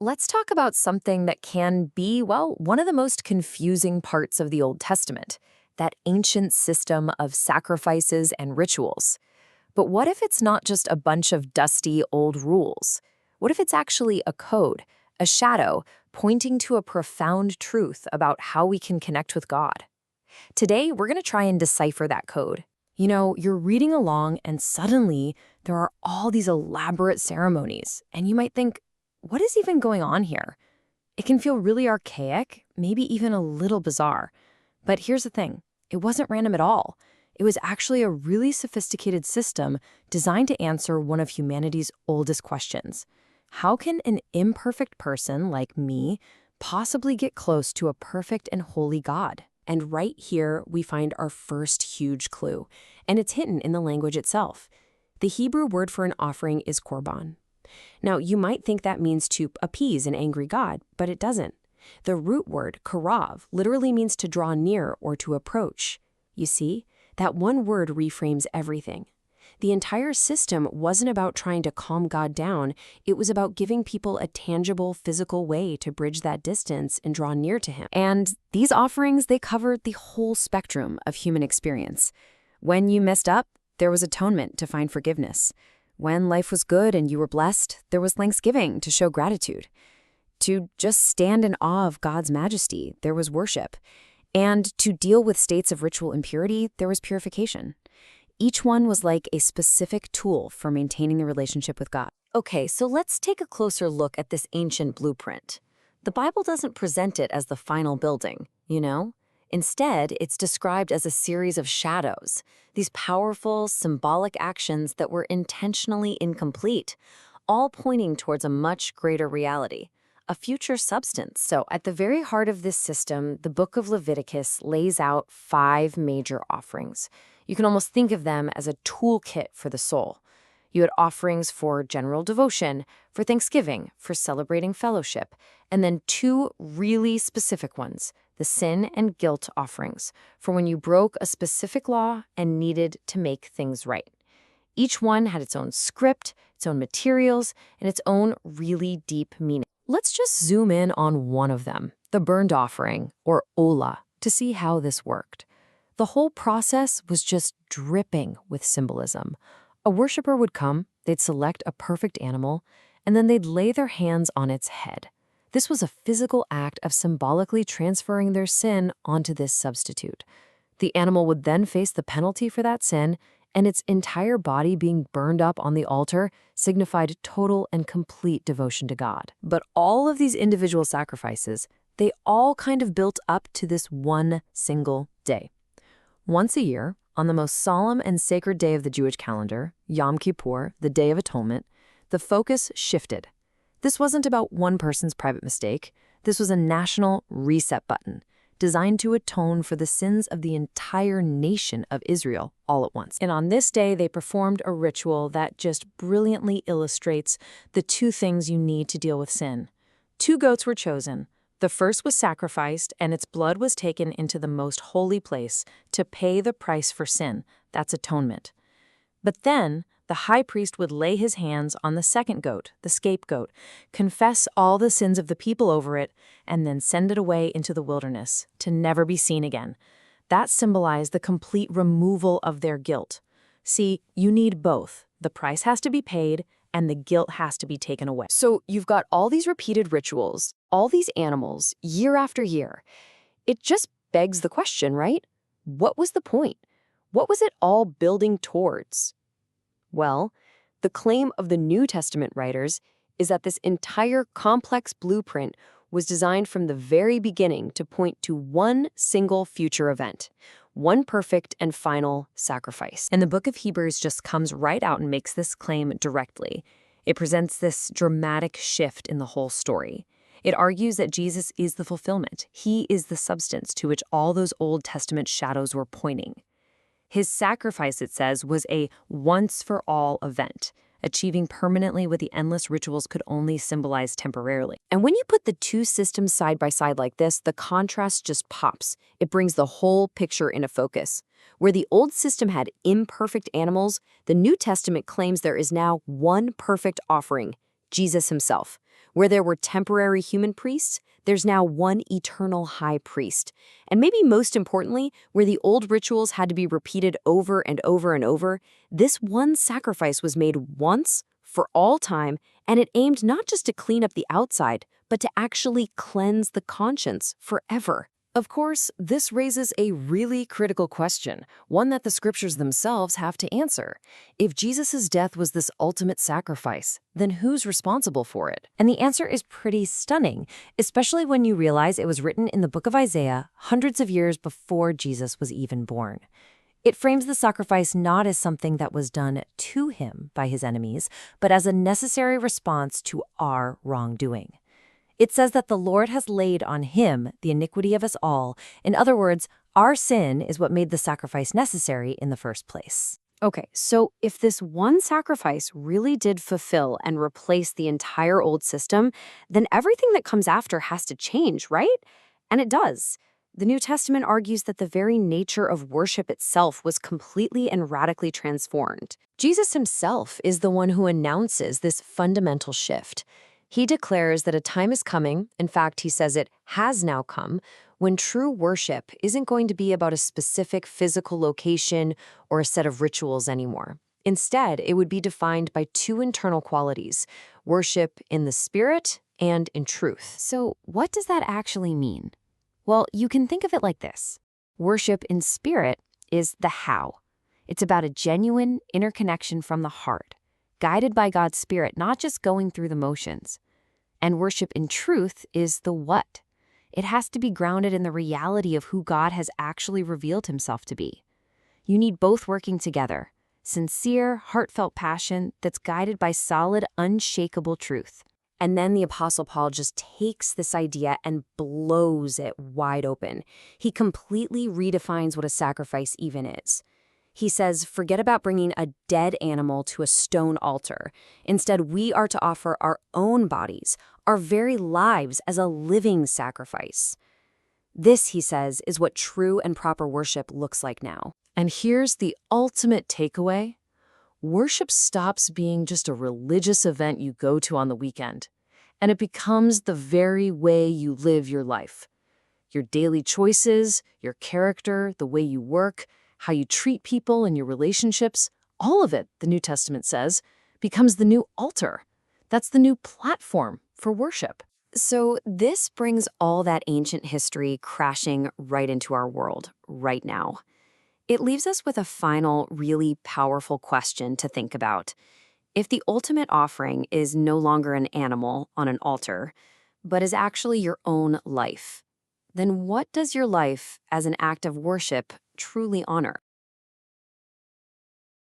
let's talk about something that can be, well, one of the most confusing parts of the Old Testament, that ancient system of sacrifices and rituals. But what if it's not just a bunch of dusty old rules? What if it's actually a code, a shadow, pointing to a profound truth about how we can connect with God? Today, we're going to try and decipher that code. You know, you're reading along and suddenly there are all these elaborate ceremonies, and you might think, what is even going on here? It can feel really archaic, maybe even a little bizarre. But here's the thing, it wasn't random at all. It was actually a really sophisticated system designed to answer one of humanity's oldest questions. How can an imperfect person like me possibly get close to a perfect and holy God? And right here, we find our first huge clue, and it's hidden in the language itself. The Hebrew word for an offering is korban. Now, you might think that means to appease an angry God, but it doesn't. The root word, karav, literally means to draw near or to approach. You see, that one word reframes everything. The entire system wasn't about trying to calm God down. It was about giving people a tangible, physical way to bridge that distance and draw near to Him. And these offerings, they covered the whole spectrum of human experience. When you messed up, there was atonement to find forgiveness. When life was good and you were blessed, there was thanksgiving to show gratitude. To just stand in awe of God's majesty, there was worship. And to deal with states of ritual impurity, there was purification. Each one was like a specific tool for maintaining the relationship with God. Okay, so let's take a closer look at this ancient blueprint. The Bible doesn't present it as the final building, you know? Instead, it's described as a series of shadows, these powerful, symbolic actions that were intentionally incomplete, all pointing towards a much greater reality, a future substance. So at the very heart of this system, the book of Leviticus lays out 5 major offerings. You can almost think of them as a toolkit for the soul. You had offerings for general devotion, for thanksgiving, for celebrating fellowship, and then 2 really specific ones, the sin and guilt offerings, for when you broke a specific law and needed to make things right. Each one had its own script, its own materials, and its own really deep meaning. Let's just zoom in on one of them, the burnt offering, or olah, to see how this worked. The whole process was just dripping with symbolism. A worshiper would come, they'd select a perfect animal, and then they'd lay their hands on its head. This was a physical act of symbolically transferring their sin onto this substitute. The animal would then face the penalty for that sin, and its entire body being burned up on the altar signified total and complete devotion to God. But all of these individual sacrifices, they all kind of built up to this one single day. Once a year, on the most solemn and sacred day of the Jewish calendar, Yom Kippur, the Day of Atonement, the focus shifted. This wasn't about one person's private mistake. This was a national reset button, designed to atone for the sins of the entire nation of Israel all at once. And on this day, they performed a ritual that just brilliantly illustrates the 2 things you need to deal with sin. 2 goats were chosen. The first was sacrificed, and its blood was taken into the most holy place to pay the price for sin. That's atonement. But then, the high priest would lay his hands on the second goat, the scapegoat, confess all the sins of the people over it, and then send it away into the wilderness to never be seen again. That symbolized the complete removal of their guilt. See, you need both. The price has to be paid, and the guilt has to be taken away. So you've got all these repeated rituals, all these animals, year after year. It just begs the question, right? What was the point? What was it all building towards? Well, the claim of the New Testament writers is that this entire complex blueprint was designed from the very beginning to point to one single future event, one perfect and final sacrifice. And the book of Hebrews just comes right out and makes this claim directly. It presents this dramatic shift in the whole story. It argues that Jesus is the fulfillment. He is the substance to which all those Old Testament shadows were pointing. His sacrifice, it says, was a once-for-all event, achieving permanently what the endless rituals could only symbolize temporarily. And when you put the 2 systems side by side like this, the contrast just pops. It brings the whole picture into focus. Where the old system had imperfect animals, the New Testament claims there is now one perfect offering, Jesus himself. Where there were temporary human priests, there's now one eternal high priest. And maybe most importantly, where the old rituals had to be repeated over and over and over, this one sacrifice was made once, for all time, and it aimed not just to clean up the outside, but to actually cleanse the conscience forever. Of course, this raises a really critical question, one that the scriptures themselves have to answer. If Jesus' death was this ultimate sacrifice, then who's responsible for it? And the answer is pretty stunning, especially when you realize it was written in the book of Isaiah hundreds of years before Jesus was even born. It frames the sacrifice not as something that was done to him by his enemies, but as a necessary response to our wrongdoing. It says that the Lord has laid on him the iniquity of us all. In other words, our sin is what made the sacrifice necessary in the first place. Okay, so if this one sacrifice really did fulfill and replace the entire old system, then everything that comes after has to change, right? And it does. The New Testament argues that the very nature of worship itself was completely and radically transformed. Jesus himself is the one who announces this fundamental shift. He declares that a time is coming, in fact, he says it has now come, when true worship isn't going to be about a specific physical location or a set of rituals anymore. Instead, it would be defined by two internal qualities: worship in the spirit and in truth. So what does that actually mean? Well, you can think of it like this. Worship in spirit is the how. It's about a genuine interconnection from the heart, guided by God's Spirit, not just going through the motions. And worship in truth is the what. It has to be grounded in the reality of who God has actually revealed himself to be. You need both working together. Sincere, heartfelt passion that's guided by solid, unshakable truth. And then the Apostle Paul just takes this idea and blows it wide open. He completely redefines what a sacrifice even is. He says, forget about bringing a dead animal to a stone altar. Instead, we are to offer our own bodies, our very lives, as a living sacrifice. This, he says, is what true and proper worship looks like now. And here's the ultimate takeaway. Worship stops being just a religious event you go to on the weekend, and it becomes the very way you live your life. Your daily choices, your character, the way you work, how you treat people in your relationships, all of it, the New Testament says, becomes the new altar. That's the new platform for worship. So this brings all that ancient history crashing right into our world right now. It leaves us with a final, really powerful question to think about. If the ultimate offering is no longer an animal on an altar, but is actually your own life, then what does your life as an act of worship truly honor?